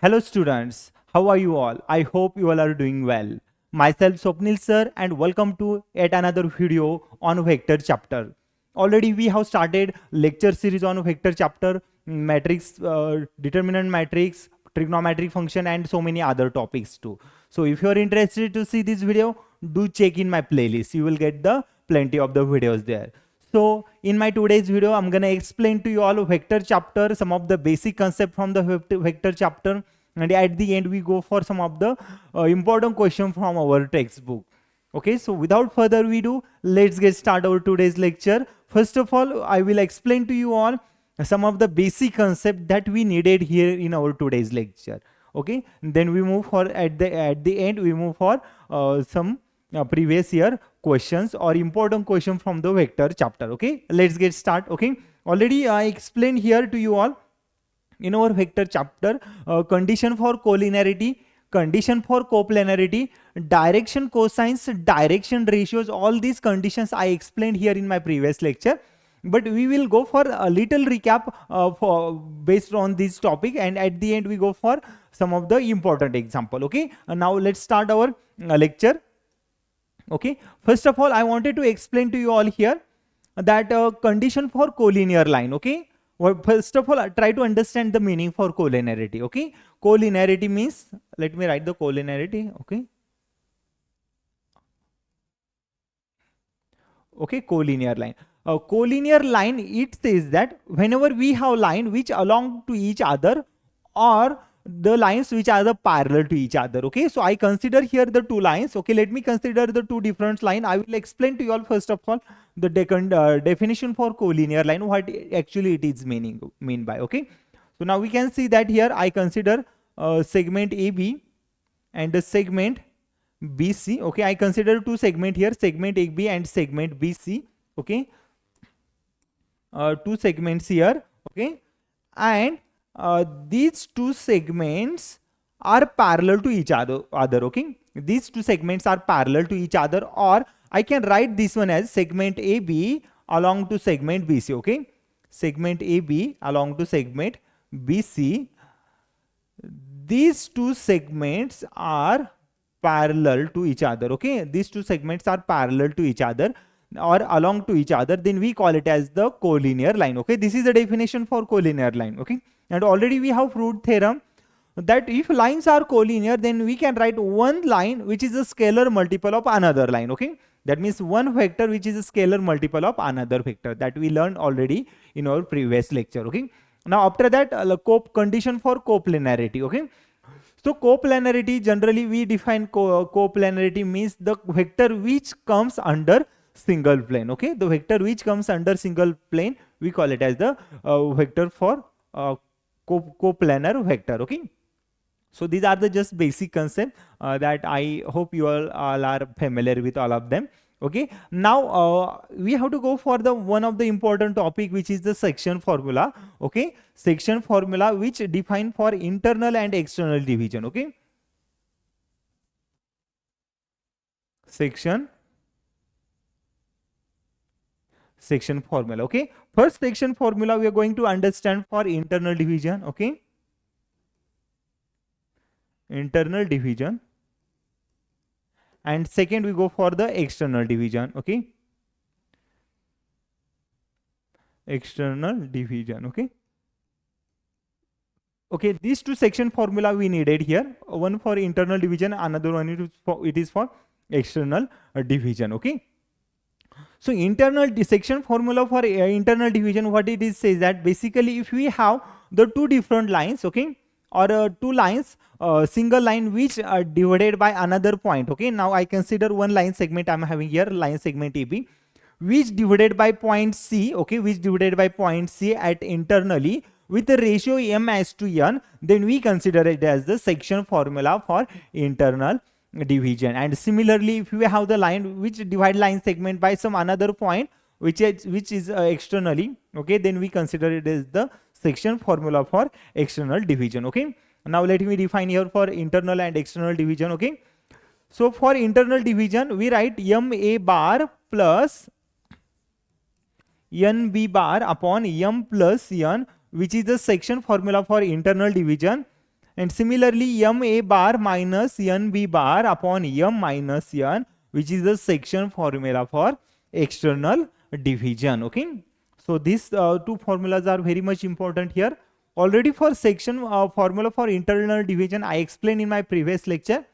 Hello students, how are you all? I hope you all are doing well. Myself Swapnil sir and welcome to yet another video on vector chapter. Already we have started lecture series on vector chapter, matrix, determinant matrix, trigonometric function and so many other topics too. So if you are interested to see this video, do check in my playlist. You will get the plenty of the videos there. So in my today's video, I'm going to explain to you all vector chapter, some of the basic concept from the vector chapter. And at the end, we go for some of the important question from our textbook. Okay, so without further ado, let's get started our today's lecture. First of all, I will explain to you all some of the basic concept that we needed here in our today's lecture. Okay, then we move for at the end we move for some previous year questions or important question from the vector chapter. Okay, let's get started. Okay, already I explained here to you all in our vector chapter condition for collinearity, condition for coplanarity, direction cosines, direction ratios. All these conditions I explained here in my previous lecture, but we will go for a little recap for based on this topic, and at the end we go for some of the important example. Okay, now let's start our lecture. Okay, first of all I wanted to explain to you all here that condition for collinear line. Okay, well, first of all try to understand the meaning for collinearity. Okay, collinearity means, let me write the collinearity. Okay, collinear line. A collinear line, it says that whenever we have line which along to each other, or the lines which are the parallel to each other. Okay, so I consider here the two lines. Okay, let me consider the two different line. I will explain to you all first of all the definition for collinear line, what actually it is mean by. Okay, so now we can see that here I consider segment AB and the segment BC. Okay, I consider two segment here, segment AB and segment BC. Okay, two segments here. Okay, and these two segments are parallel to each other. Okay, these two segments are parallel to each other, or I can write this one as segment AB along to segment BC. Okay, segment AB along to segment BC. These two segments are parallel to each other. Okay, these two segments are parallel to each other or along to each other, then we call it as the collinear line. Okay, this is the definition for collinear line. Okay, and already we have proved theorem that if lines are collinear, then we can write one line which is a scalar multiple of another line. Okay, that means one vector which is a scalar multiple of another vector, that we learned already in our previous lecture. Okay, now after that condition for coplanarity. Okay, so coplanarity, generally we define coplanarity means the vector which comes under single plane. Okay, the vector which comes under single plane, we call it as the vector for coplanar vector. Okay, so these are the just basic concept that I hope you all are familiar with all of them. Okay, now we have to go for the one of the important topic, which is the section formula. Okay, section formula which define for internal and external division. Okay, section formula. Okay, first section formula we are going to understand for internal division. Okay, internal division, and second we go for the external division. Okay, external division. Okay, okay, these two section formula we needed here, one for internal division, another one it is for external division. Okay, so internal section formula for internal division, what it is says that basically if we have the two different lines, okay, or two lines, single line which are divided by another point. Okay, now I consider one line segment I'm having here, line segment AB, which divided by point C. Okay, which divided by point C at internally with the ratio m as to n, then we consider it as the section formula for internal division. And similarly, if we have the line which divide line segment by some another point which is externally, okay, then we consider it as the section formula for external division. Okay, now let me define here for internal and external division. Okay, so for internal division we write ma bar plus nb bar upon m plus n, which is the section formula for internal division. And similarly, m a bar minus n b bar upon m minus n, which is the section formula for external division. Okay, so these two formulas are very much important here. Already for section formula for internal division I explained in my previous lecture.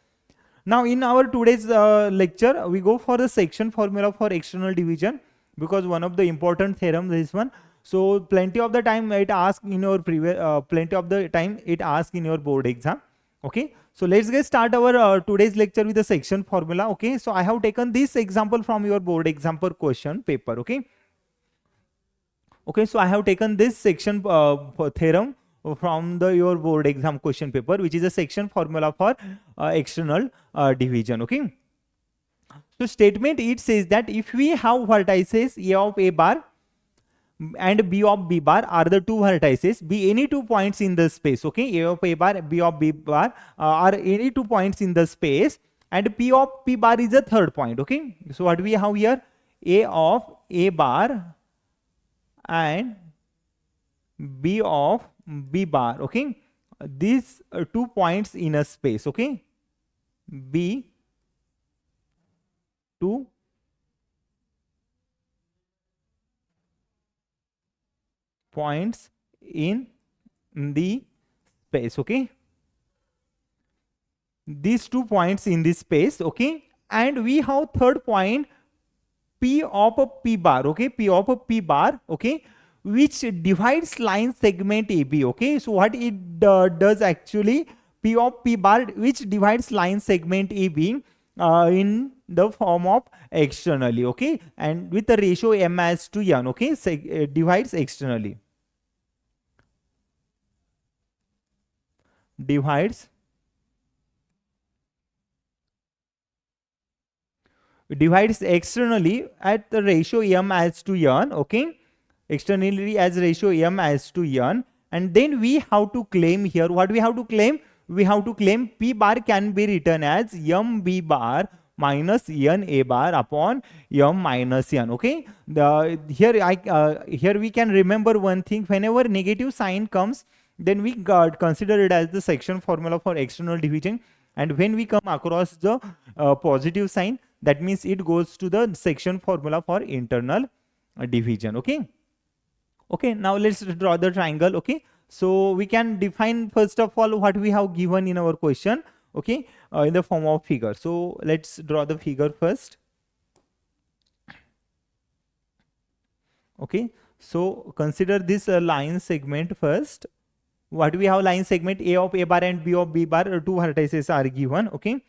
Now in our today's lecture, we go for the section formula for external division, because one of the important theorem is this one. So plenty of the time it asks in your board exam. Okay, so let's get start our today's lecture with the section formula. Okay, so I have taken this example from your board example question paper. Okay, so I have taken this section theorem from your board exam question paper, which is a section formula for external division. Okay, so statement it says that if we have vertices a of a bar and b of b bar are the two vertices, be any 2 points in the space. Okay, a of a bar, b of b bar are any 2 points in the space, and p of p bar is a third point. Okay, so what we have here, a of a bar and b of b bar. Okay, these 2 points in a space. Okay, b 2 points in the space. Okay, these 2 points in this space. Okay, and we have third point, p of a p bar. Okay, p of a p bar. Okay, which divides line segment AB. Okay, so what it does actually, p of p bar which divides line segment AB in the form of externally. Okay, and with the ratio m as to n. Okay, divides externally, divides externally at the ratio m as to n. Okay, externally as ratio m as to n. And then we have to claim here, what we have to claim, we have to claim p bar can be written as m b bar minus n a bar upon m minus n. Okay, here we can remember one thing, whenever negative sign comes, then we consider it as the section formula for external division, and when we come across the positive sign, that means it goes to the section formula for internal division. Okay, okay, now let's draw the triangle. Okay, so we can define first of all what we have given in our question. Okay, in the form of figure. So let's draw the figure first. Okay, so consider this line segment first. What we have, line segment a of a bar and b of b bar, two vertices are given. Okay,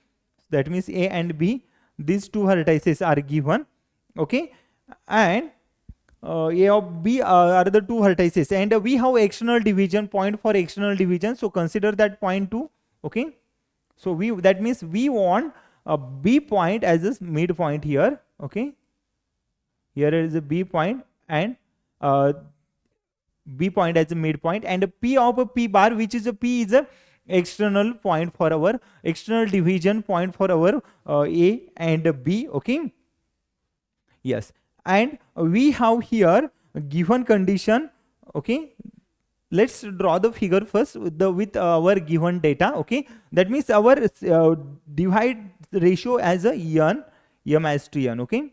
that means a and b, these two vertices are given. Okay, and a of b are the two vertices, and we have external division point for external division, so consider that point 2. Okay, so that means we want a b point as a midpoint here. Okay, here is a b point and b point as a midpoint, and p of a p bar, which is a p is a external point for our external division point for our a and b. Okay, yes, and we have here given condition. Okay, let's draw the figure first with our given data. Okay, that means our divide ratio as a m as to n. Okay,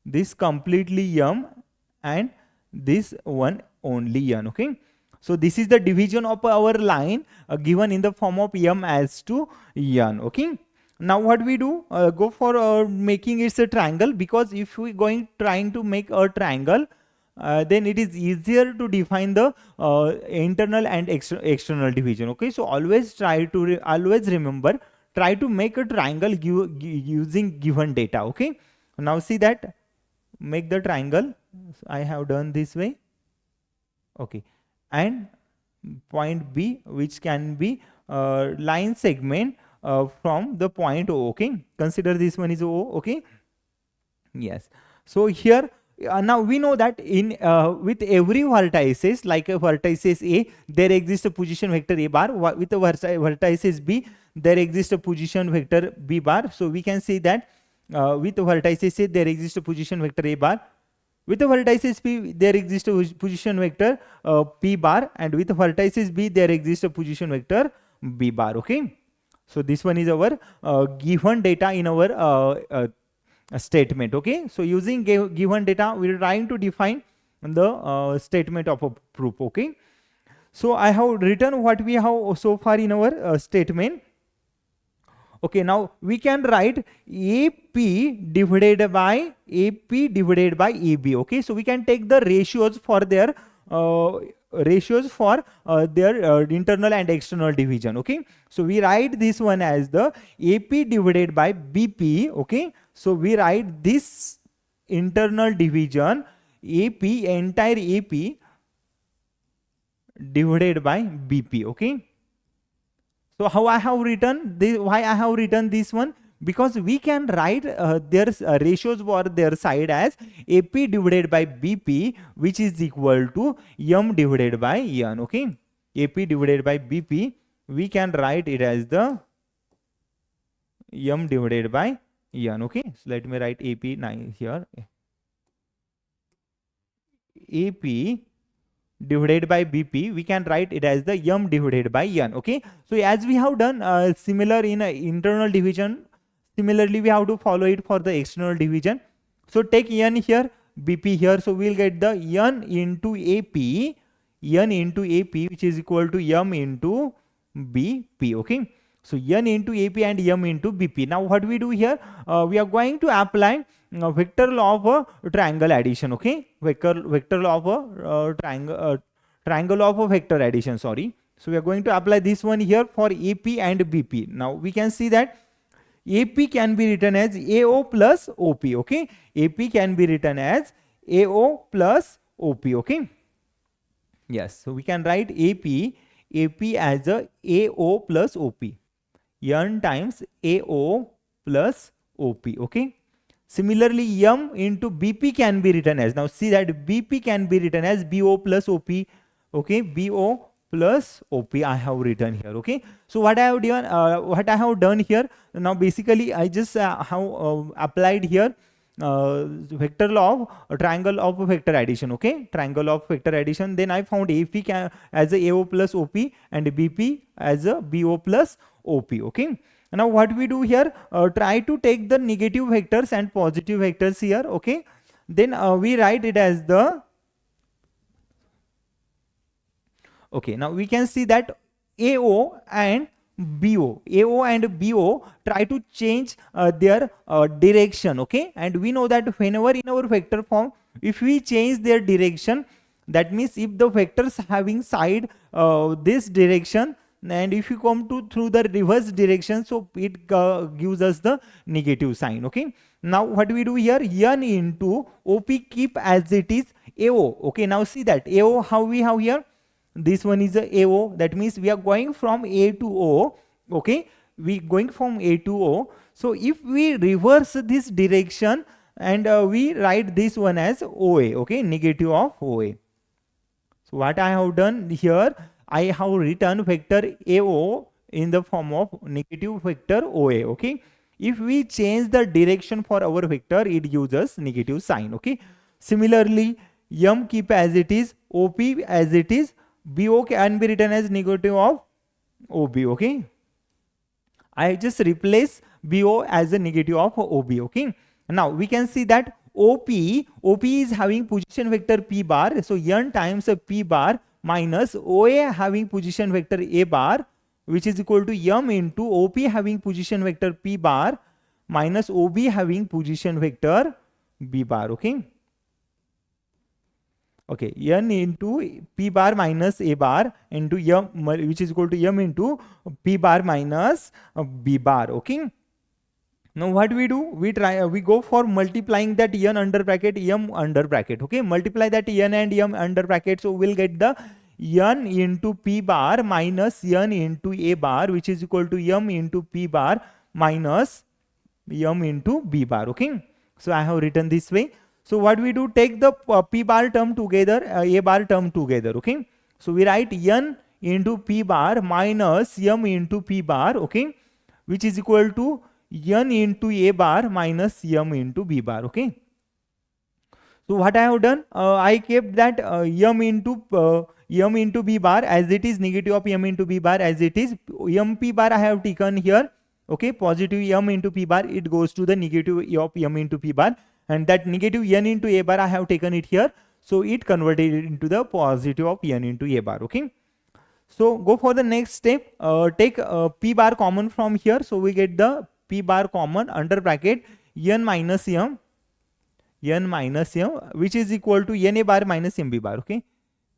this completely m and this one only n. Okay, so this is the division of our line given in the form of m as to n. Okay, now what we do, go for making it a triangle, because if we trying to make a triangle, then it is easier to define the internal and external division. Okay, so always remember, try to make a triangle using given data. Okay, now see that, make the triangle. I have done this way. Okay, and point B, which can be line segment from the point O. Okay, consider this one is O. Okay, yes, so here now we know that in with every vertices, like a vertices A, there exists a position vector A bar. With the vertices B, there exists a position vector B bar. So we can say that with the vertices A, there exists a position vector A bar. With the vertices P, there exists a position vector P bar, and with the vertices B, there exists a position vector B bar. Okay. So this one is our given data in our statement. Okay. So using given data, we are trying to define the statement of a proof. Okay. So I have written what we have so far in our statement. Okay, now we can write AP divided by AB. Okay, so we can take the ratios for their internal and external division. Okay, so we write this one as the AP divided by BP. Okay, so we write this internal division AP, entire AP divided by BP. Okay. So how I have written this, why I have written this one? Because we can write their ratios for their side as AP divided by BP, which is equal to M divided by N. Okay, AP divided by BP, we can write it as the M divided by N. Okay, so let me write AP 9 here. AP divided by BP, we can write it as the M divided by N. Okay, so as we have done similar in internal division, similarly we have to follow it for the external division. So take N here, BP here, so we'll get the N into AP, which is equal to M into BP. Okay, so N into AP and M into BP. Now what we do here, we are going to apply vector law of triangle addition. Okay, vector law of triangle of a vector addition, sorry. So we are going to apply this one here for AP and BP. Now we can see that AP can be written as AO plus OP. Okay, AP can be written as AO plus OP. Okay, yes, so we can write AP as a AO plus OP, N times AO plus OP. Okay, similarly M into BP can be written as, now see that BP can be written as BO plus OP. Okay, BO plus OP I have written here. Okay, so what I have done here, now basically I just have applied here vector law of triangle of vector addition. Okay, triangle of vector addition, then I found AP as a AO plus OP and BP as a BO plus OP. Okay, now what we do here, try to take the negative vectors and positive vectors here. Okay, then we write it as the, okay, now we can see that AO and BO try to change their direction. Okay, and we know that whenever in our vector form, if we change their direction, that means if the vectors having side this direction, and if you come to through the reverse direction, so it gives us the negative sign. Okay, now what we do here, N into OP keep as it is AO. Okay, now see that AO, how we have here, this one is a AO, that means we are going from A to O. Okay, we going from A to O. So if we reverse this direction and we write this one as OA. Okay, negative of OA. So what I have done here, I have written vector AO in the form of negative vector OA. Okay, if we change the direction for our vector, it gives us negative sign. Okay, similarly M keep as it is, OP as it is, BO can be written as negative of OB. Okay, I just replace BO as a negative of OB. Okay, now we can see that OP is having position vector P bar, so N times a P bar minus OA having position vector A bar, which is equal to M into OP having position vector P bar minus OB having position vector B bar. Okay, okay, N into P bar minus A bar into M, which is equal to M into P bar minus B bar. Okay, now what we do, we go for multiplying that N under bracket, M under bracket. Okay, multiply that N and M under bracket, so we'll get the N into P bar minus N into A bar, which is equal to M into P bar minus M into B bar. Okay, so I have written this way. So what we do, take the P bar term together, A bar term together. Okay, so we write N into P bar minus M into P bar. Okay, which is equal to N into A bar minus M into B bar. Okay, So what I have done, I kept that m into b bar as it is, negative of m into b bar as it is. M p bar I have taken here, okay, positive m into p bar, it goes to the negative of m into p bar, and that negative n into a bar I have taken it here, so it converted it into the positive of n into a bar, okay. So go for the next step, take p bar common from here, so we get the p bar common under bracket n minus m, which is equal to n a bar minus m b bar, okay,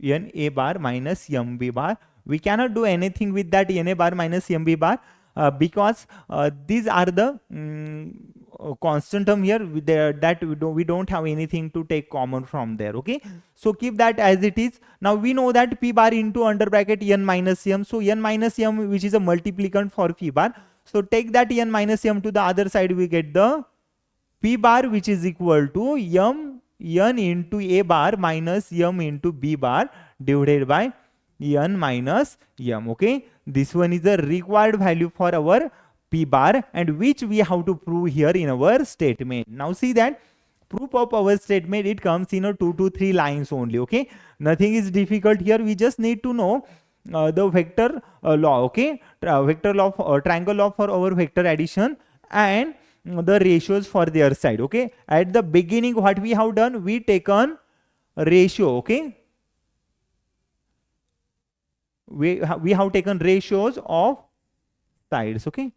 n a bar minus m b bar. We cannot do anything with that n a bar minus m b bar because these are the constant term here that we don't have anything to take common from there, okay. So keep that as it is. Now we know that p bar into under bracket n minus m, so n minus m, which is a multiplicand for p bar, so take that n minus m to the other side, we get the p bar, which is equal to n into a bar minus m into b bar divided by n minus m, okay. This one is the required value for our p bar, and which we have to prove here in our statement. Now see that proof of our statement, it comes in a 2 to 3 lines only, okay. Nothing is difficult here. We just need to know the vector law, okay, vector law, triangle law for our vector addition, and the ratios for their side, okay. At the beginning, what we have done, we taken ratio, okay. We have taken ratios of sides, okay.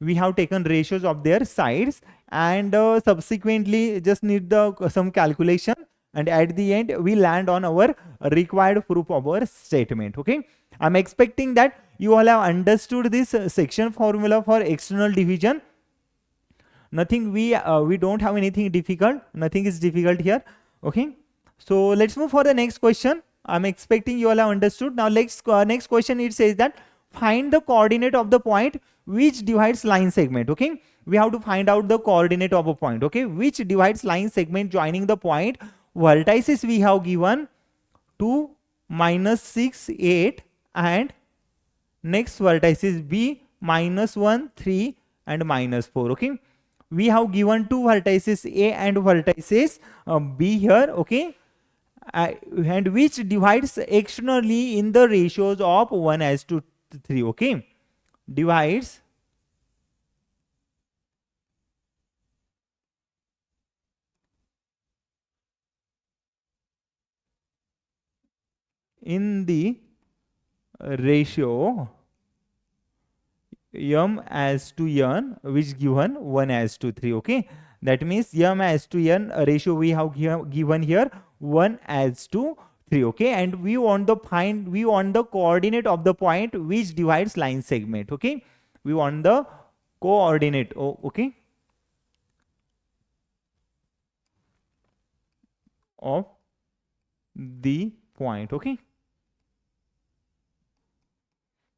We have taken ratios of their sides, and subsequently just need the some calculation, and at the end we land on our required proof of our statement, okay. I'm expecting that you all have understood this section formula for external division. Nothing, we don't have anything difficult, nothing is difficult here, okay. So let's move for the next question. I'm expecting you all have understood. Now next question, it says that find the coordinate of the point which divides line segment, okay. We have to find out the coordinate of a point, okay, which divides line segment joining the point. Vertices we have given 2, -6, 8, and next vertices b -1, 3, and -4, okay. We have given two vertices a and vertices b here, okay, and which divides externally in the ratios of 1:3, okay. Divides in the ratio m:n, which given 1:3, okay. That means m:n ratio we have given here 1:3, okay, and we want the coordinate of the point which divides line segment, okay. We want the coordinate, okay, of the point, okay.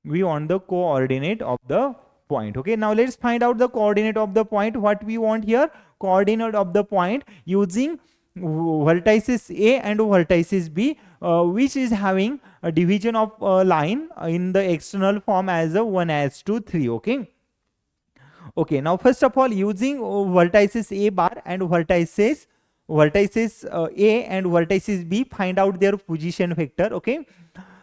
We want the coordinate of the point, okay. Now let's find out the coordinate of the point. What we want here, coordinate of the point using vertices a and vertices b, which is having a division of a line in the external form as a 1:3, okay. Okay, now first of all, using vertices a bar and vertices a and vertices b, find out their position vector, okay.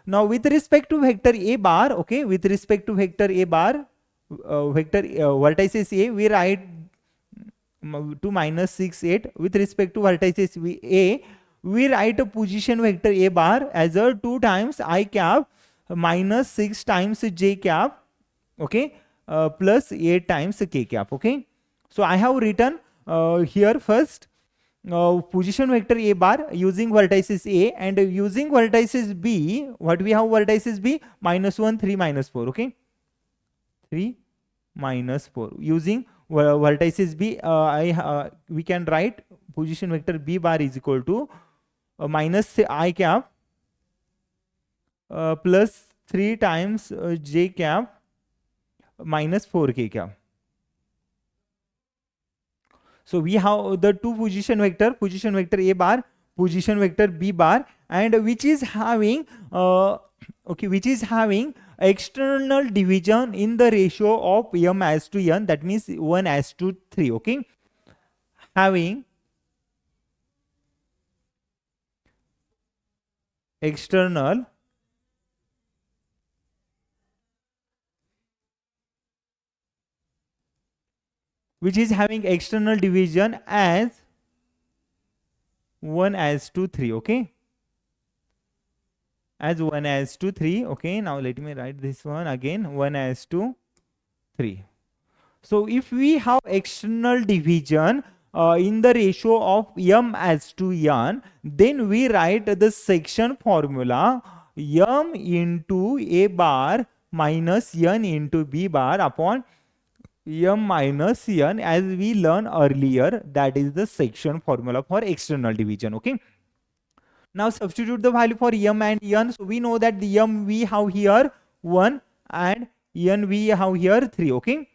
Now with respect to vector a bar, okay, with respect to vector a bar, vertices a, we write 2, -6, 8. With respect to vertices a, we write a position vector a bar as a 2 times I cap -6 times j cap, okay, plus 8 times k cap, okay. So I have written here first position vector a bar using vertices a, and using vertices b, what we have vertices b, -1, 3, -4, okay, 3, -4. Using vertices b, we can write position vector b bar is equal to minus I cap plus 3 times j cap minus 4k cap. So we have the two position vector a bar, position vector b bar, and which is having external division in the ratio of m:n, that means 1:3, okay. Having external which is having external division as 1:3, okay, as 1:3, okay. Now let me write this one again, 1:3. So if we have external division in the ratio of m as to n, then we write the section formula m into a bar minus n into b bar upon m minus n, as we learned earlier. That is the section formula for external division, okay. Now substitute the value for m and n. So we know that the m we have here 1 and n we have here 3, okay.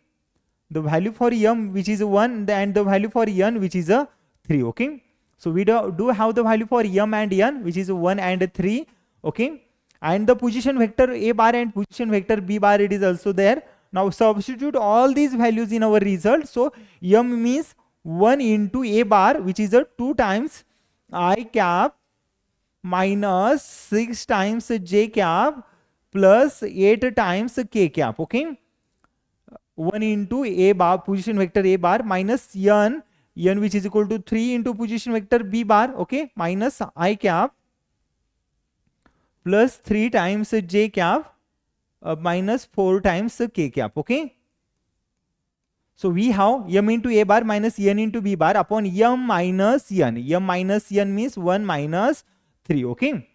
The value for m which is 1 and the value for n which is a 3, okay. So we do have the value for m and n which is 1 and 3, okay. And the position vector a bar and position vector b bar, it is also there. Now substitute all these values in our result. So m means 1 into a bar which is a 2 times I cap minus 6 times j cap plus 8 times k cap, okay. 1 into a bar position vector a bar minus n which is equal to 3 into position vector b bar, okay, minus I cap plus 3 times j cap minus 4 times k cap, okay. So we have m into a bar minus n into b bar upon m minus n. M minus n means 1 minus 3, okay.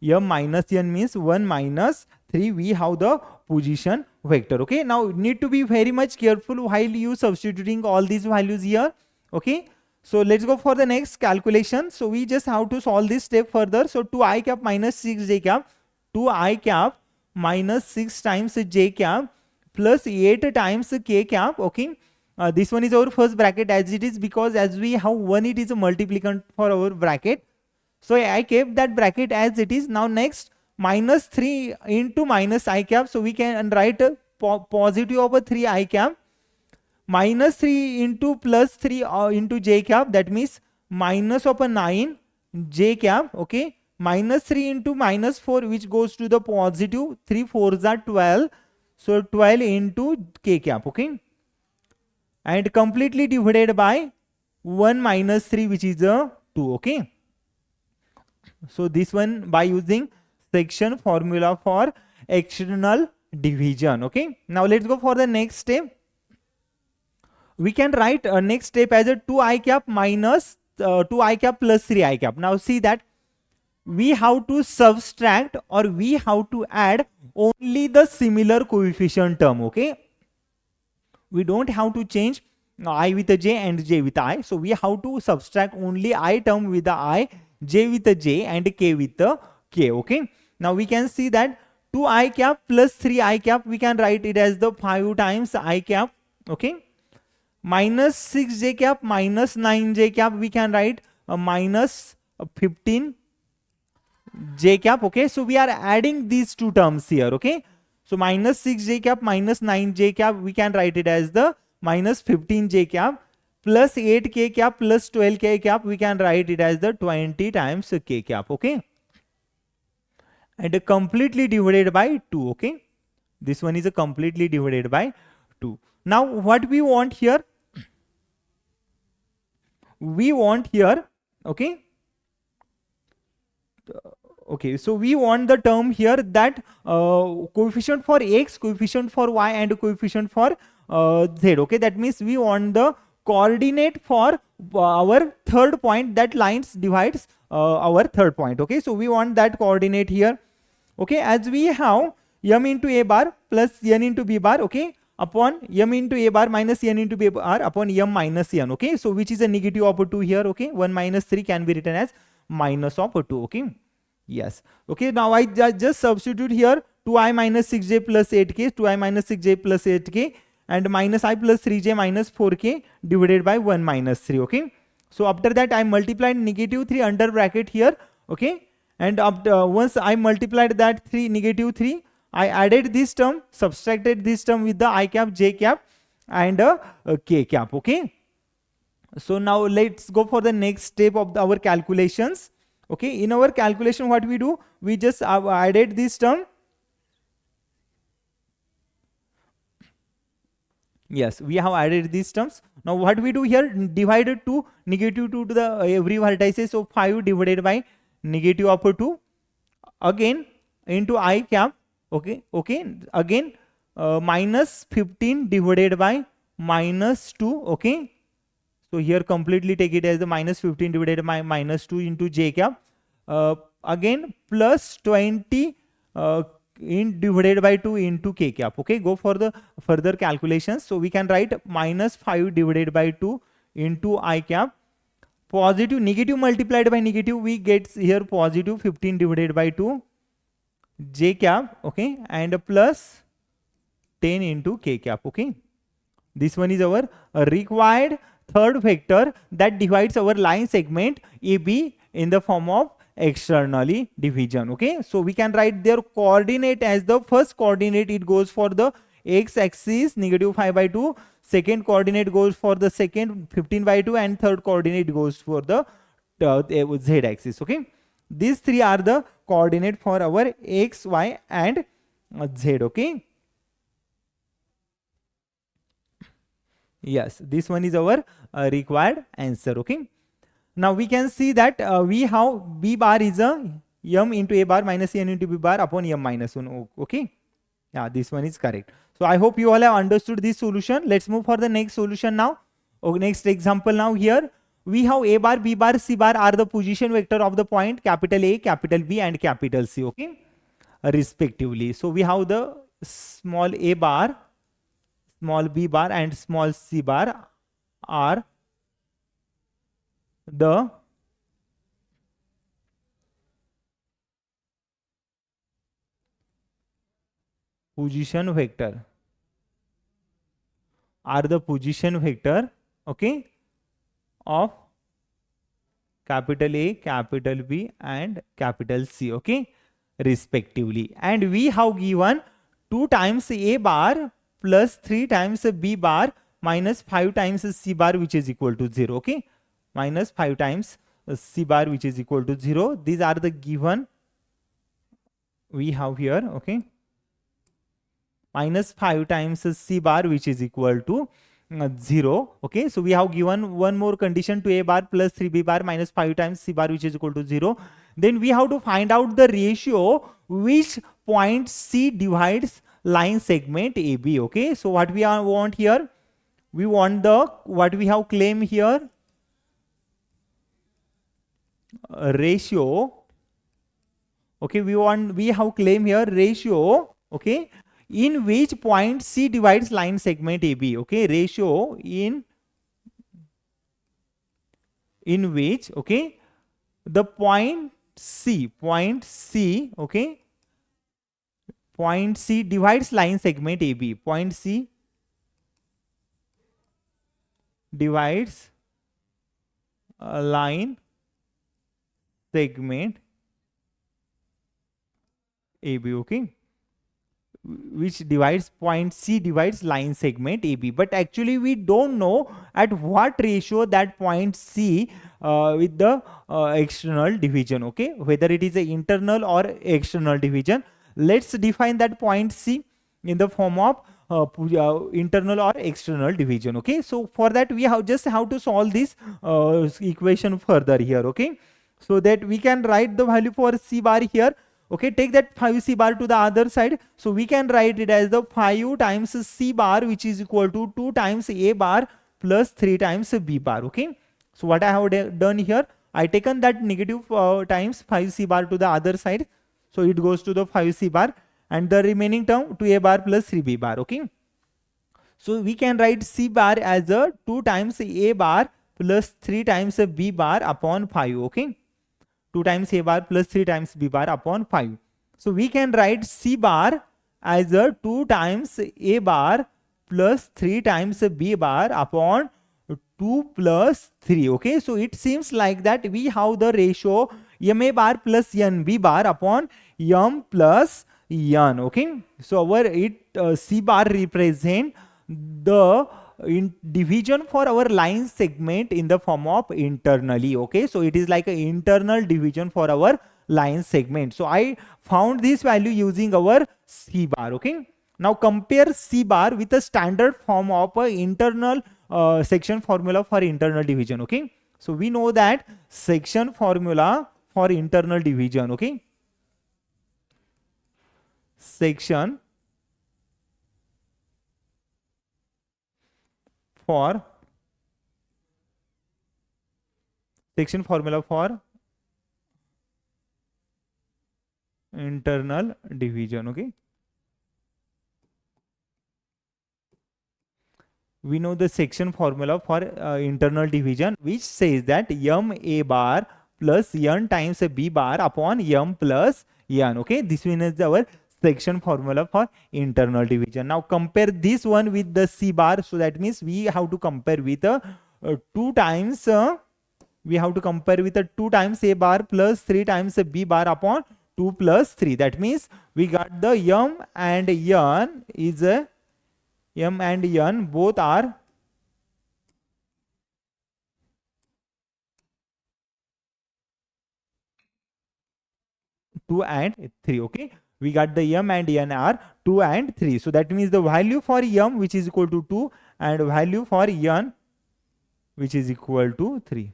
M minus n means 1 minus 3. We have the position vector, okay. Now need to be very much careful while you substituting all these values here, okay. So let's go for the next calculation. So we just have to solve this step further. So 2I cap minus 6 j cap, 2I cap minus 6 times j cap plus 8 times k cap, okay. This one is our first bracket as it is, because as we have 1, it is a multiplicand for our bracket. So I kept that bracket as it is. Now next, minus 3 into minus I cap. So we can write a positive of a 3 I cap minus 3 into plus 3 into j cap. That means minus of a 9 j cap, okay. Minus 3 into minus 4 which goes to the positive. 3 4s are 12. So 12 into k cap, okay. And completely divided by 1 minus 3 which is a 2, okay. So this one by using section formula for external division, okay. Now let's go for the next step. We can write next step as a 2I cap minus 2I cap plus 3I cap. Now see that we have to subtract or we have to add only the similar coefficient term, okay. We don't have to change I with a j and j with I. So we have to subtract only I term with the I, j with the j and k with the k, okay. Now we can see that 2I cap plus 3I cap, we can write it as the 5 times I cap, okay. Minus 6j cap minus 9j cap, we can write minus 15 j cap, okay. So we are adding these two terms here, okay. So minus 6j cap minus 9j cap, we can write it as the minus 15j cap plus 8k cap plus 12k cap, we can write it as the 20 times k cap, okay. And completely divided by 2, okay. This one is a completely divided by 2. Now what we want here? We want here, okay. Okay, so we want the term here that coefficient for x, coefficient for y and coefficient for z, okay. That means we want the coordinate for our third point that lines divides our third point, okay. So we want that coordinate here, okay, as we have m into a bar plus n into b bar, okay, upon m into a bar minus n into b bar upon m minus n, okay. So which is a negative of 2 here, okay. 1 minus 3 can be written as minus of 2, okay. Yes, okay. Now I just substitute here 2I minus 6j plus 8k, 2I minus 6j plus 8k and minus I plus 3j minus 4k divided by 1 minus 3, okay. So after that I multiplied negative 3 under bracket here, okay. And after, once I multiplied that 3 negative 3, I added this term, subtracted this term with the I cap, j cap and k cap, okay. So now let's go for the next step of our calculations, Okay, in our calculation, what we do, we just added this term. Yes, we have added these terms. Now what we do here, divided to negative 2 to the every vertices. So 5 divided by negative of 2 again into I cap. Okay, again minus 15 divided by minus 2. Okay, so here completely take it as the minus 15 divided by minus 2 into j cap. Again plus 20 in divided by 2 into k cap. Okay, go for the further calculations. So we can write minus 5 divided by 2 into I cap. Positive, negative multiplied by negative, we get here positive 15 divided by 2 j cap. Okay, and plus 10 into k cap. Okay, this one is our required third vector that divides our line segment AB in the form of externally division. Okay, so we can write their coordinate as the first coordinate, it goes for the x axis negative 5 by 2, second coordinate goes for the second 15 by 2, and third coordinate goes for the z axis. Okay, these three are the coordinate for our x, y and z. Okay, yes, this one is our required answer. Okay, now we can see that we have b bar is a m into a bar minus n into b bar upon m minus 1. Okay, yeah, this one is correct. So I hope you all have understood this solution. Let's move for the next solution now. Next example. Now here we have a bar, b bar, c bar are the position vector of the point capital A, capital B and capital C. Okay, respectively. So we have the small a bar, small b bar and small c bar are the position vector, okay, of capital A, capital B and capital C. Okay, respectively. And we have given 2 times a bar plus 3 times b bar minus 5 times c bar, which is equal to 0. Okay, minus 5 times c bar, which is equal to 0. These are the given we have here. Okay, minus 5 times c bar, which is equal to 0. Okay, so we have given one more condition, to a bar plus 3b bar minus 5 times c bar, which is equal to 0. Then we have to find out the ratio which point C divides line segment AB. Okay, so what we want here, we want the what we have claimed here, ratio. Okay, we have claimed here ratio. Okay, in which point C divides line segment AB. Okay, ratio in which, okay, the point C, okay, point C divides line segment AB. Point C divides a line segment AB. Okay, which divides point C divides line segment AB. But actually we don't know at what ratio that point C with the external division. Okay, whether it is an internal or external division. Let's define that point C in the form of internal or external division. Okay, so for that we have to solve this equation further here. Okay, so that we can write the value for C bar here. Okay, take that 5 c bar to the other side. So we can write it as the 5 times c bar, which is equal to 2 times a bar plus 3 times b bar. Okay, so what I have done here, I taken that negative times 5 c bar to the other side. So it goes to the 5 c bar and the remaining term 2 a bar plus 3 b bar. Okay, so we can write c bar as a 2 times a bar plus 3 times b bar upon 5. Okay, 2 times a bar plus 3 times b bar upon 5. So we can write c bar as a 2 times a bar plus 3 times b bar upon 2 plus 3. Okay, so it seems like that we have the ratio ma bar plus nb bar upon m plus n. Okay, so our c bar represent the in division for our line segment in the form of internally. Okay, so it is like an internal division for our line segment. So I found this value using our C bar. Okay, now compare C bar with a standard form of a internal section formula for internal division. Okay, so we know that section formula for internal division. Okay, section for section formula for internal division. Okay, we know the section formula for internal division, which says that m a bar plus n times a b bar upon m plus n. Okay, this one is our section formula for internal division. Now compare this one with the C bar. So that means we have to compare with 2 times we have to compare with 2 times A bar plus 3 times B bar upon 2 plus 3. That means we got the M and N is M and N both are two and 3. Okay, we got the M and N are 2 and 3. So that means the value for M which is equal to 2 and value for N which is equal to 3.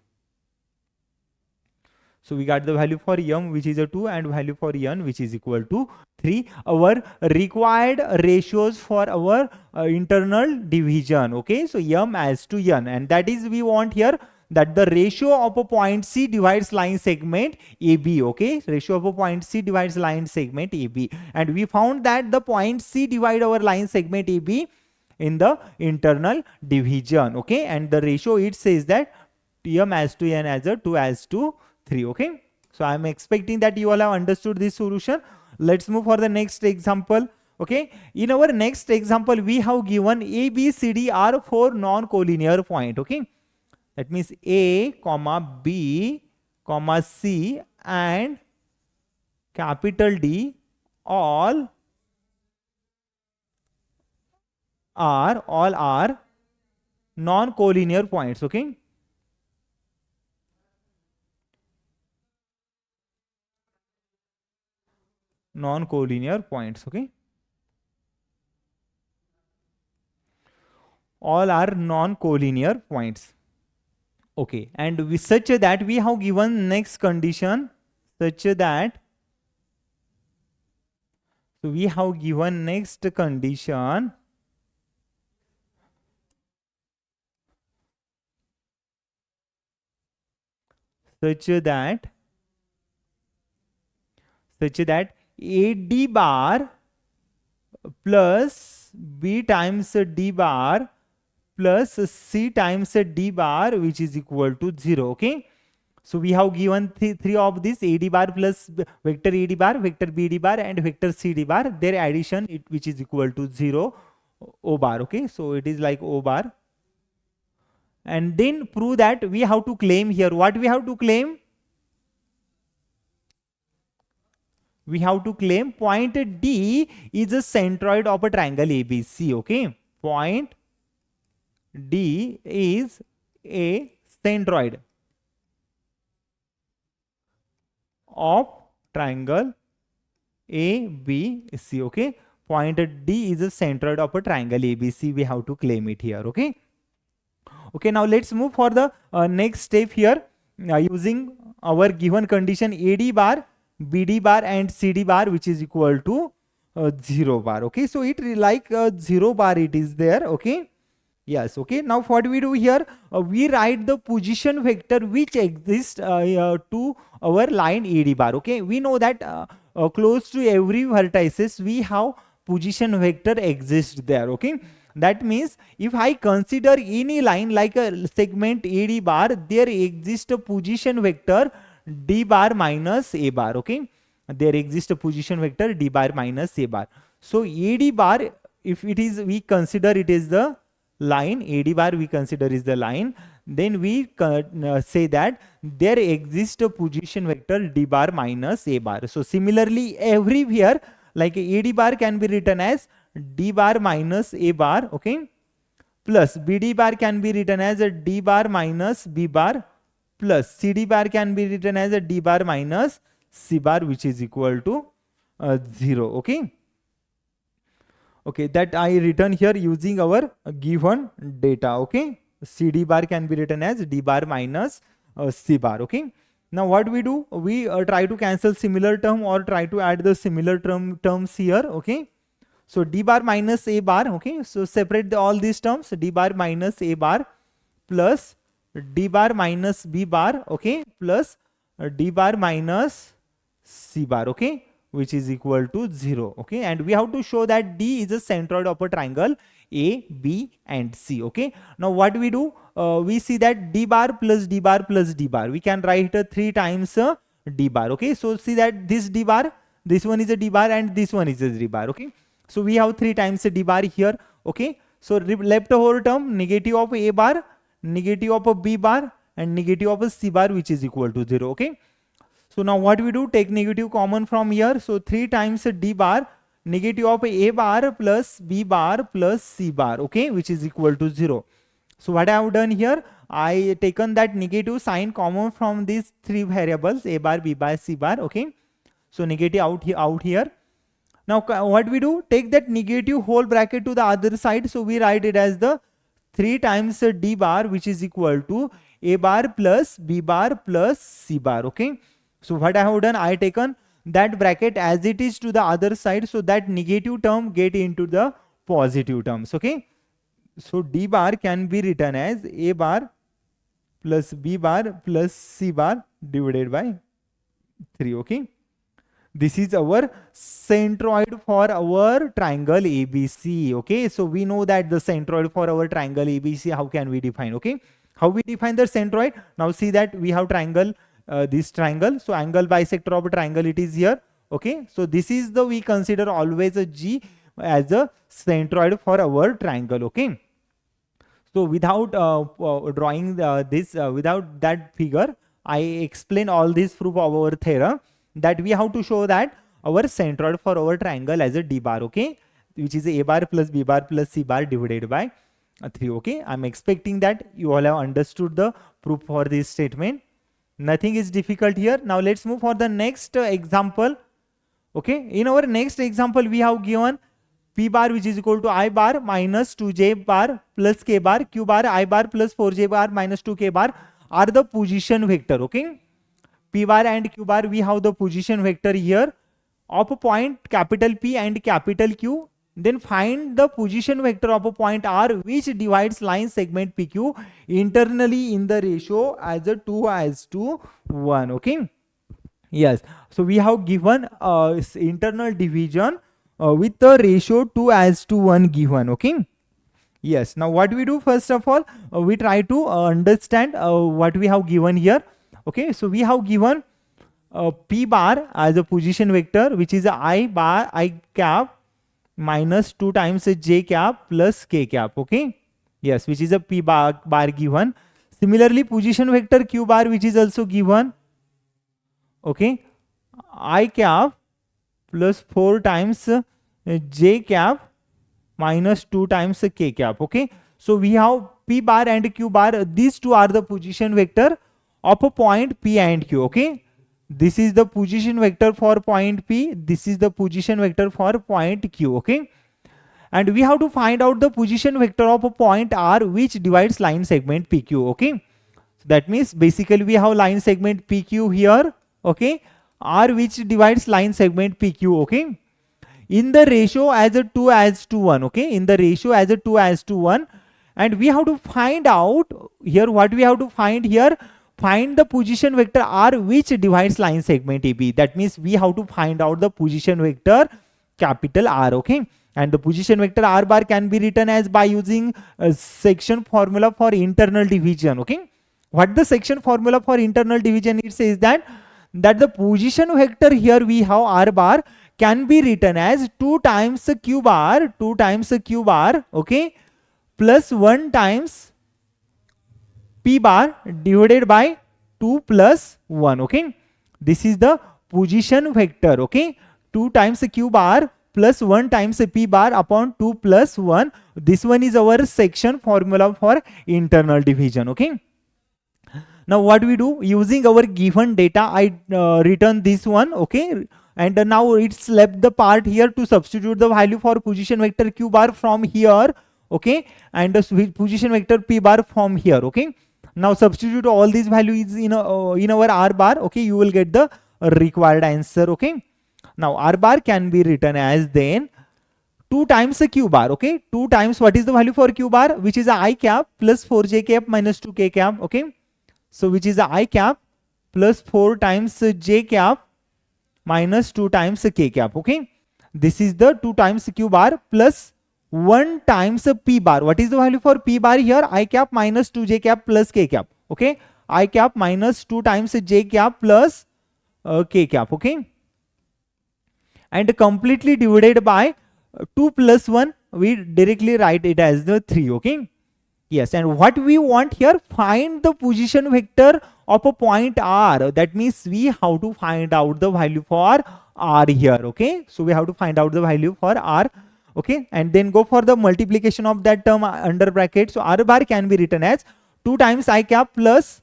So we got the value for M which is a 2 and value for N which is equal to 3. Our required ratios for our internal division. Okay, so M as to N, and that is we want here that the ratio of a point C divides line segment AB. Okay, ratio of a point C divides line segment AB, and we found that the point C divide our line segment AB in the internal division. Okay, and the ratio it says that M as to N as a 2 as to 3. Okay, so I am expecting that you all have understood this solution. Let's move for the next example. Okay, in our next example we have given A, B, C, D are 4 non-collinear point. Okay, that means A, comma B, comma C and capital D all are non-collinear points. Okay, non-collinear points. Okay, all are non-collinear points. Okay, and we such that we have given next condition such that so we have given next condition such that AD bar plus B times D bar plus C times D bar which is equal to 0. Okay, so we have given three of this AD bar plus vector AD bar, vector BD bar and vector CD bar, their addition which is equal to 0 O bar. Okay, so it is like O bar, and then prove that we have to claim here. What we have to claim? We have to claim point D is a centroid of a triangle ABC. Okay, point D is a centroid of triangle ABC. Okay, point D is a centroid of a triangle ABC. We have to claim it here. Okay. Okay, now let's move for the next step here using our given condition AD bar, BD bar and CD bar which is equal to 0 bar. Okay, so it like 0 bar it is there. Okay, yes. Okay, now what we do here, we write the position vector which exists to our line AD bar. Okay, we know that close to every vertices we have position vector exists there. Okay, that means if I consider any line like a segment AD bar, there exists a position vector D bar minus A bar. Okay, there exists a position vector D bar minus A bar. So AD bar, if it is, we consider it is the line, AD bar we consider is the line, then we say that there exists a position vector D bar minus A bar. So similarly everywhere like AD bar can be written as D bar minus A bar. Okay, plus BD bar can be written as a D bar minus B bar plus CD bar can be written as a D bar minus C bar, which is equal to 0. Okay. Okay, that I written here using our given data. Okay, CD bar can be written as D bar minus C bar. Okay. Now what we do, we try to cancel similar term or try to add the similar terms here. Okay. So D bar minus A bar. Okay. So separate all these terms. D bar minus A bar plus D bar minus B bar. Okay. Plus D bar minus C bar. Okay, which is equal to 0. Okay, and we have to show that D is a centroid of a triangle A, B and C. Okay, now what we do, we see that D bar plus D bar plus D bar, we can write 3 times D bar. Okay, so see that this D bar, this one is a D bar and this one is a D bar. Okay, so we have 3 times a D bar here. Okay, so left whole term, negative of A bar, negative of a B bar and negative of a C bar, which is equal to 0. Okay, so now what we do, take negative common from here. So 3 times D bar, negative of A bar plus B bar plus C bar. Okay, which is equal to 0. So what I have done here, I taken that negative sign common from these 3 variables, A bar, B bar, C bar. Okay, so negative out here. Now what we do, take that negative whole bracket to the other side. So we write it as the 3 times D bar, which is equal to A bar plus B bar plus C bar. Okay. So what I have done, I taken that bracket as it is to the other side, so that negative term get into the positive terms. Okay, so D bar can be written as A bar plus B bar plus C bar divided by 3. Okay, this is our centroid for our triangle ABC. Okay, so we know that the centroid for our triangle ABC, how can we define? Okay, how we define the centroid? Now see that we have triangle, this triangle, so angle bisector of a triangle it is here. Okay, so this is the, we consider always a G as a centroid for our triangle. Okay, so without drawing this, without that figure, I explain all this proof of our theorem, that we have to show that our centroid for our triangle as a D bar. Okay, which is A bar plus B bar plus C bar divided by 3. Okay, I'm expecting that you all have understood the proof for this statement. Nothing is difficult here. Now let's move for the next example. Okay, in our next example, we have given P bar, which is equal to I bar minus 2J bar plus K bar, Q bar, I bar plus 4J bar minus 2K bar are the position vector. Okay, P bar and Q bar, we have the position vector here of a point capital P and capital Q. Then find the position vector of a point R which divides line segment PQ internally in the ratio as a 2:1. Okay, yes, so we have given internal division with the ratio 2:1 given. Okay, yes, now what we do, first of all, we try to understand what we have given here. Okay, so we have given P bar as a position vector, which is I bar, I cap minus 2 times J cap plus K cap. Okay, yes, which is a P bar given. Similarly, position vector Q bar, which is also given. Okay, I cap plus 4 times J cap minus 2 times K cap. Okay, so we have P bar and Q bar, these two are the position vector of a point P and Q. Okay, this is the position vector for point P, this is the position vector for point Q. Okay, and we have to find out the position vector of a point R which divides line segment PQ. Okay, so that means basically we have line segment PQ here. Okay, R which divides line segment PQ. Okay, in the ratio as a 2:1. Okay, in the ratio as a 2:1, and we have to find out here, what we have to find here, find the position vector R which divides line segment AB. That means we have to find out the position vector capital R. Okay, and the position vector R bar can be written as by using a section formula for internal division. Okay, what the section formula for internal division, it says that the position vector here we have R bar can be written as 2 times Q bar, 2 times Q bar. Okay, plus 1 times P bar divided by 2 plus 1. Okay, this is the position vector. Okay, 2 times Q bar plus 1 times p bar upon 2 plus 1. This one is our section formula for internal division. Okay. Now what we do, using our given data, I return this one. Okay. And now it's left the part here to substitute the value for position vector q bar from here. Okay. And the position vector p bar from here. Okay. Now substitute all these values in our r bar. Okay. You will get the required answer. Okay. Now r bar can be written as then 2 times the q bar. Okay. 2 times, what is the value for q bar, which is I cap plus 4j cap minus 2k cap. Okay. So which is I cap plus 4 times j cap minus 2 times k cap. Okay. This is the 2 times q bar plus 1 times p bar. What is the value for p bar here? I cap minus 2j cap plus k cap. Okay. I cap minus 2 times j cap plus k cap. Okay. And completely divided by 2 plus 1, we directly write it as the 3. Okay. Yes, and what we want here, find the position vector of a point r. That means we have to find out the value for r here. Okay. So we have to find out the value for r. Okay. And then go for the multiplication of that term under bracket. So r bar can be written as 2 times I cap plus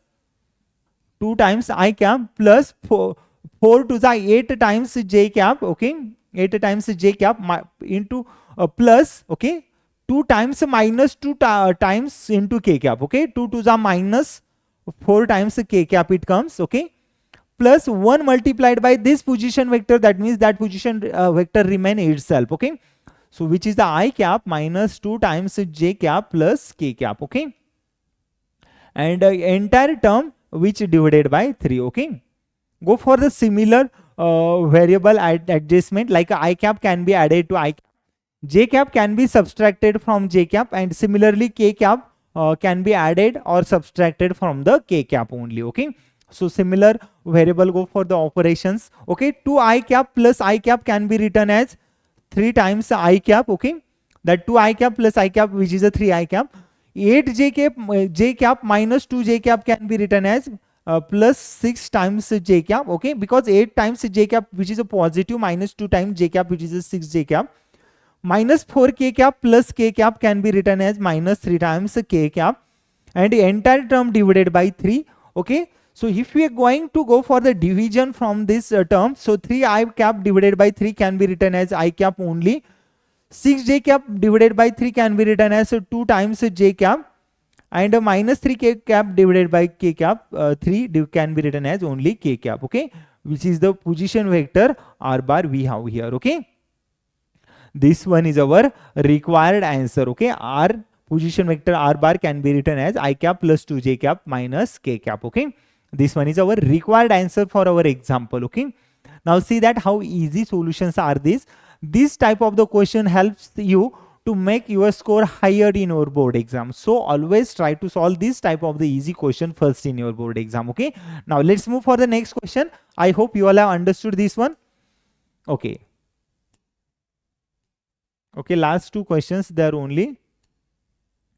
2 times I cap plus 4 to the 8 times j cap. Okay. 8 times j cap into plus. Okay. 2 times minus 2 times into k cap. Okay. 2 to the minus 4 times k cap it comes. Okay. Plus 1 multiplied by this position vector. That means that position vector remain itself. Okay. So which is the I cap minus 2 times j cap plus k cap. Okay. And entire term which divided by 3. Okay. Go for the similar variable adjustment, like I cap can be added to I cap. J cap can be subtracted from j cap, and similarly k cap can be added or subtracted from the k cap only. Okay. So similar variable, go for the operations. Okay. 2 I cap plus I cap can be written as 3 times I cap. Okay. That 2 I cap plus I cap, which is a 3 I cap. 8 j cap minus 2 j cap can be written as plus 6 times j cap. Okay. Because 8 times j cap, which is a positive, minus 2 times j cap, which is a 6 j cap. Minus 4 k cap plus k cap can be written as minus 3 times k cap, and the entire term divided by 3. Okay. So if we are going to go for the division from this term, so 3 I cap divided by 3 can be written as I cap only. 6 j cap divided by 3 can be written as 2 times j cap, and minus 3 k cap divided by k cap 3 can be written as only k cap. Okay. Which is the position vector r bar we have here. Okay. This one is our required answer. Okay. R position vector r bar can be written as I cap plus 2 j cap minus k cap. Okay. This one is our required answer for our example. Okay. Now see that how easy solutions are these. This type of the question helps you to make your score higher in your board exam. So always try to solve this type of the easy question first in your board exam. Okay. Now let's move for the next question. I hope you all have understood this one. Okay. Okay, last 2 questions there only.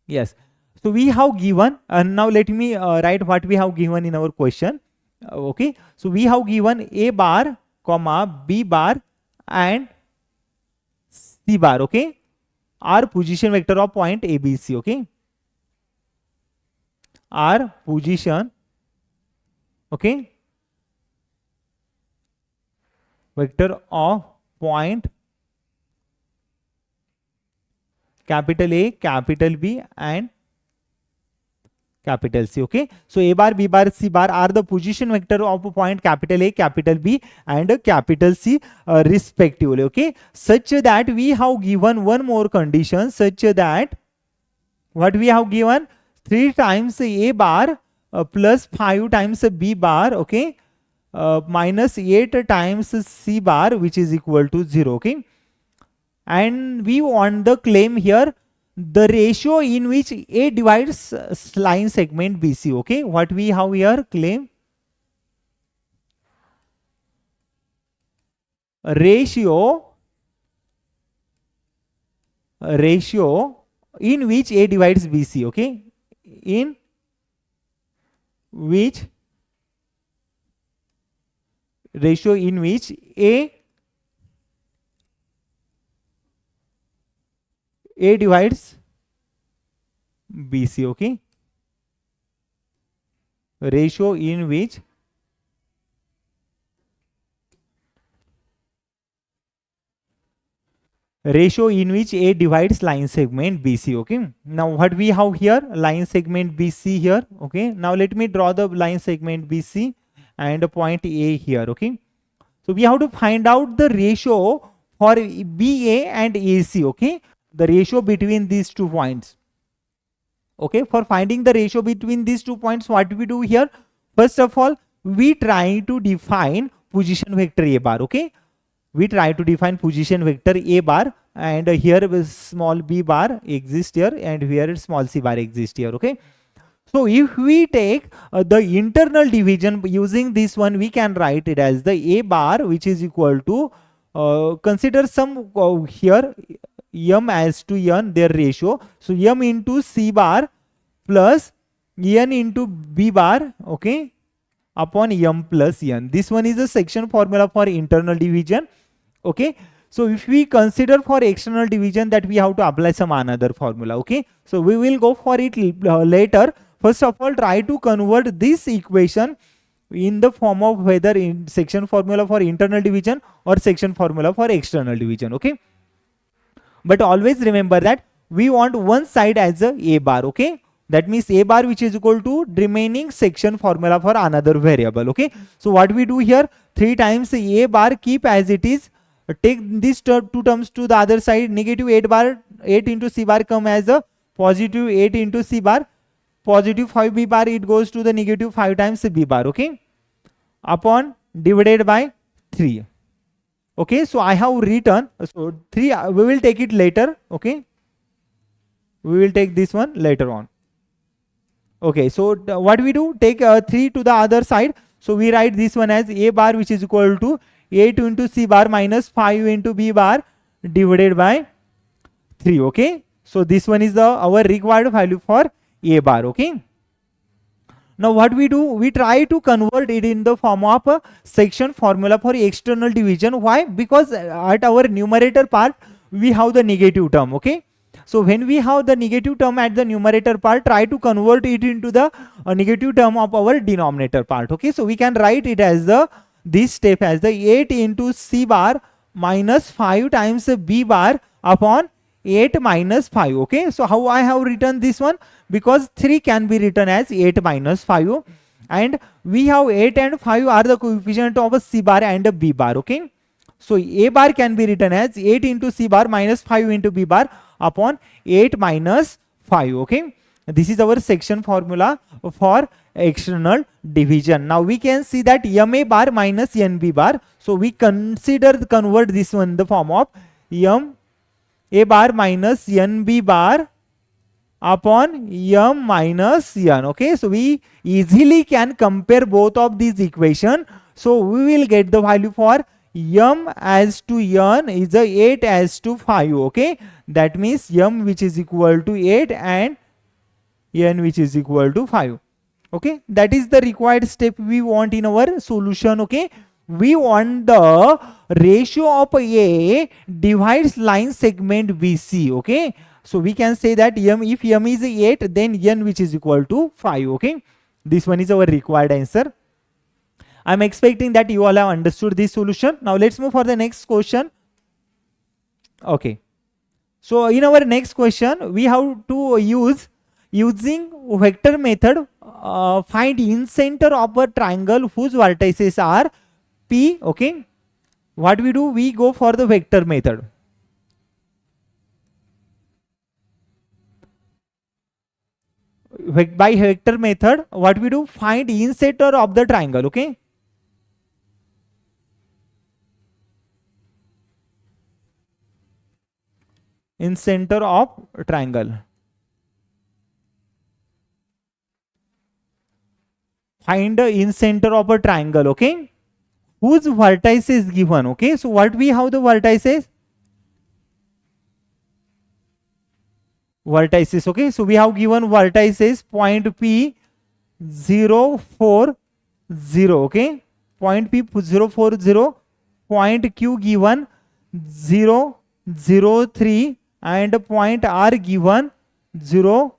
Yes. So we have given, and now let me write what we have given in our question. Okay. So we have given a bar, comma, b bar and c bar. Okay. Are position vector of point ABC. Okay. Are position. Okay. Vector of point capital A, capital B and capital C. Okay. So A bar, B bar, C bar are the position vector of a point capital A, capital B and capital C respectively. Okay. Such that we have given one more condition, such that what we have given 3 times A bar plus 5 times B bar. Okay. Minus 8 times C bar, which is equal to 0. Okay. And we want the claim here, the ratio in which A divides line segment BC. Okay. What we have here, claim ratio in which A divides BC. Okay. In which ratio in which A A divides BC, okay? Ratio in which A divides line segment BC, okay? Now what we have here, line segment BC here, okay? Now let me draw the line segment BC and a point A here, okay? So we have to find out the ratio for BA and AC, okay? The ratio between these 2 points. Okay, for finding the ratio between these 2 points, what we do here? First of all, we try to define position vector A bar, okay? We try to define position vector A bar, and here small b bar exists here, and here small c bar exists here, okay? So if we take the internal division using this one, we can write it as the A bar, which is equal to, consider some here m as to n, their ratio. So m into c bar plus n into b bar, okay, upon m plus n. This one is a section formula for internal division, okay? So if we consider for external division, that we have to apply some another formula, okay? So we will go for it later. First of all, try to convert this equation in the form of whether in section formula for internal division or section formula for external division, okay? But always remember that we want one side as a bar, okay? That means A bar, which is equal to remaining section formula for another variable, okay? So what we do here, 3 times A bar, keep as it is, take these 2 terms to the other side, negative 8 bar, 8 into C bar come as a positive 8 into C bar, positive 5 B bar, it goes to the negative 5 times B bar, okay? Upon divided by 3. Okay, so I have written, so 3, we will take it later, okay? We will take this one later on. Okay, so what we do, take 3 to the other side. So we write this one as A bar, which is equal to 8 into C bar minus 5 into B bar divided by 3, okay? So this one is our required value for A bar, okay? Now what we do, we try to convert it in the form of a section formula for external division. Why? Because at our numerator part, we have the negative term, okay? So when we have the negative term at the numerator part, try to convert it into the negative term of our denominator part, okay? So we can write it as this step as the 8 into C bar minus 5 times B bar upon 8 minus 5, okay? So how I have written this one? Because 3 can be written as 8 minus 5, and we have 8 and 5 are the coefficient of a C bar and a B bar, okay? So A bar can be written as 8 into C bar minus 5 into B bar upon 8 minus 5, okay? This is our section formula for external division. Now we can see that M A bar minus N B bar. So we convert this one in the form of M A bar minus N B bar upon M minus N, okay? So we easily can compare both of these equation. So we will get the value for M as to N is a 8 as to 5, okay? That means M which is equal to 8 and N which is equal to 5, okay? That is the required step we want in our solution, okay? We want the ratio of A divides line segment BC, okay? So we can say that M, if M is 8, then N which is equal to 5, okay? This one is our required answer. I'm expecting that you all have understood this solution. Now let's move for the next question. Okay. So in our next question, we have to using vector method, find in center of a triangle whose vertices are P, okay? What we do, we go for the vector method. By vector method, what we do, find in center of the triangle, okay? In center of triangle. Find the in center of a triangle, okay? Whose vertex is given, okay? So what we have the vertices? Vertices, okay? So we have given vertices point P 0, 4, 0, okay? Point P 0, 4, 0. Point Q given 0, 0, 3, and point R given 0,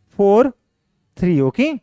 4, 3. Okay.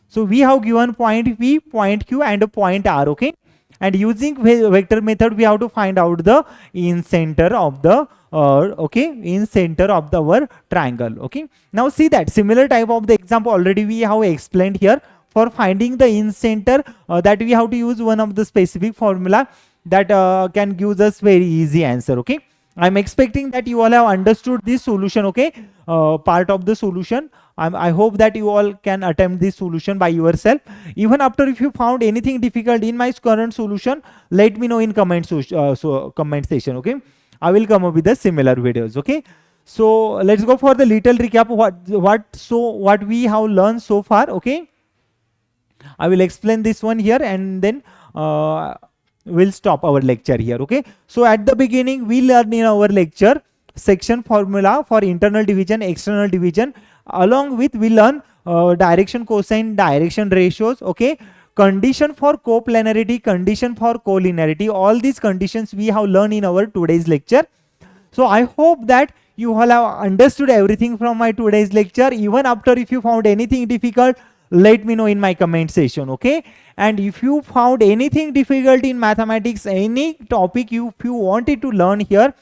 So we have given point P, point Q, and a point R. Okay. And using vector method, we have to find out the in center of the in center of our triangle. Okay. Now see that similar type of the example already we have explained here. For finding the in center, that we have to use one of the specific formula that can give us very easy answer. Okay. I'm expecting that you all have understood this solution. Okay. Part of the solution. I hope that you all can attempt this solution by yourself. Even after, if you found anything difficult in my current solution, let me know in comment section. Okay. I will come up with the similar videos. Okay. So let's go for the little recap. What we have learned so far. Okay. I will explain this one here, and then we'll stop our lecture here. Okay. So at the beginning, we learned in our lecture section formula for internal division, external division. Along with we learn direction cosine, direction ratios. Okay. Condition for coplanarity, condition for collinearity. All these conditions we have learned in our today's lecture. So I hope that you all have understood everything from my today's lecture. Even after, if you found anything difficult, let me know in my comment section. Okay. And if you found anything difficult in mathematics, any topic if you wanted to learn here,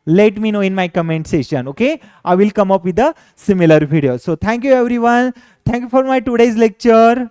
let me know in my comment section. Okay. I will come up with a similar video. So thank you everyone. Thank you for my today's lecture.